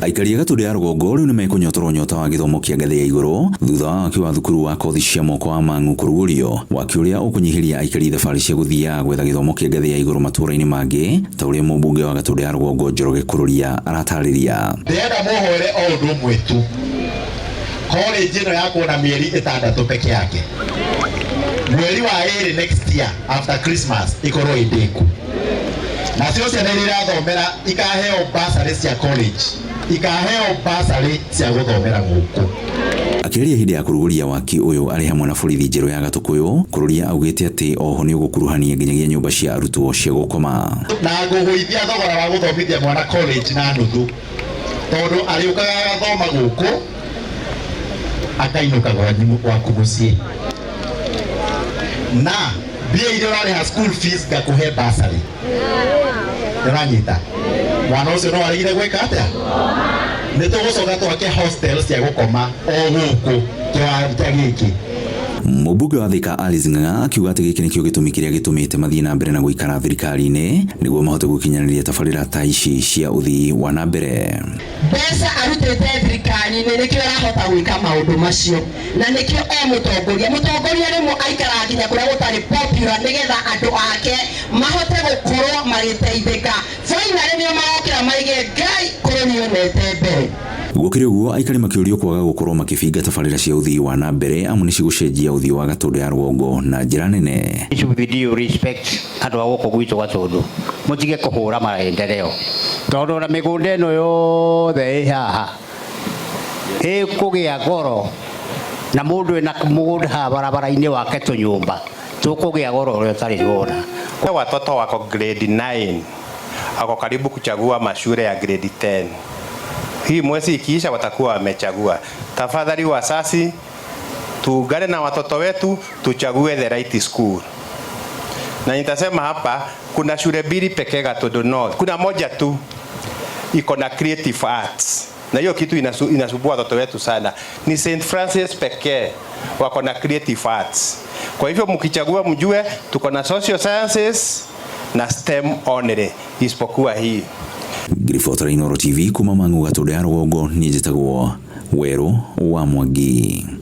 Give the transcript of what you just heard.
Aikari a Gatundu ya Rũgongo rĩu nĩmekunyotorwo nyota wa gĩthomo kĩa ngathĩ ya igũrũ thutha wa waki wa thukuru wa kothi cia moko wa Mang'u kũrugũrio, waki ũrĩa ũkũnyihiria aikari thabarĩ cia gũthiaga gwetha gĩthomo kĩa ngathĩ ya igũrũ matũũra-inĩ mangĩ ta ũrĩa mũmbunge wa Gatundu ya Rũgongo Njoroge Kururia aratarĩria. Ndĩrenda mũhũre o ũndũ ũmwe tu, college ĩno yakwo na mĩeri 6 peke yake. Mweri wa ĩrĩ next year after Christmas ikorwo ĩndĩku, na cio ciana iria irathomera ikaheo bursary cia college, ikaheo bursary cia gũthomera gũkũ. Akĩaria hĩndĩ ya kũrugũria waki ũyũ arĩ hamwe na borithi njerũ ya Gatũkũyũ, Kururia augĩte atĩ oho nĩ ũgũkuruhania nginyagia nyũmba cia arutwo cia gũkoma na ngũgũithia thogora wa gũthomithia mwana college na nuthu, tondũ arĩũkaga agathoma gũkũ akainũka gwaku mũciĩ, na mbia iria ũrarĩha school fees ngakũhe bursary. Nĩũranyita? Mwana ũcio no arĩgire gwĩka atĩa? Nĩtũgũcoka twake hostel cia gũkoma o gũkũ kĩwanja gĩkĩ. Mũmbunge wa Thika Alice Ng'ang'a akiuga atĩ gĩkĩ nĩkĩo gĩtũmi kĩrĩa gĩtũmĩte mathiĩ na mbere na gũikara thirikari-inĩ nĩguo mahote gũkinyanĩria tabarĩra ta ici cia ũthii wa na mbere. Mbeca arutĩte thirikari-inĩ nĩkĩo arahota gwĩka maũndũ macio, na nĩkĩo mũtongoria rĩmwe aikara nginya kũrĩa gũtarĩ popular nĩgetha andũ ake mahote gũkorwo magĩteithĩka. Finally nĩo magokĩra maige Ngai bũrũri ũnete mbere. Gũkĩrĩ ũguo, aikari makĩũrio kwaga gũkorwo makĩbinga tabarĩra cia ũthii wa na mbere amu nĩcigũcenjia ũthii wa Gatundu ya Rũgongo na njĩra nene. Video respect andũ a gũkũ gwitũ Gatundu, mũtige kũhũra maendeleo, tondũ na mĩgũnda ĩno yothe ĩ haha ĩkũgĩa goro, na mũndũ ena mũgũnda haha barabara-inĩ wake tũnyũmba tũkũgĩa goro ũrĩa ũtarĩ wona. Kwa watoto wako grade 9 wako karibu kuchagua mashule ya grade 10. Hii mwezi ikiisha watakuwa wamechagua. Tafadhali wasasi, tuungane na watoto wetu tuchague the right school. Na nitasema hapa kuna shule mbili pekee Gatundu North. Kuna moja tu iko na creative arts. Na hiyo kitu inasumbua watoto wetu sana. Ni St. Francis pekee wako na creative arts. Kwa hivyo mkichagua mjue tuko na social sciences na STEM only isipokuwa hii. Ngiribotera Inooro TV kuma Mang'u Gatundu ya Rũgongo, niĩ njĩtagwo Werũ wa Mwangi.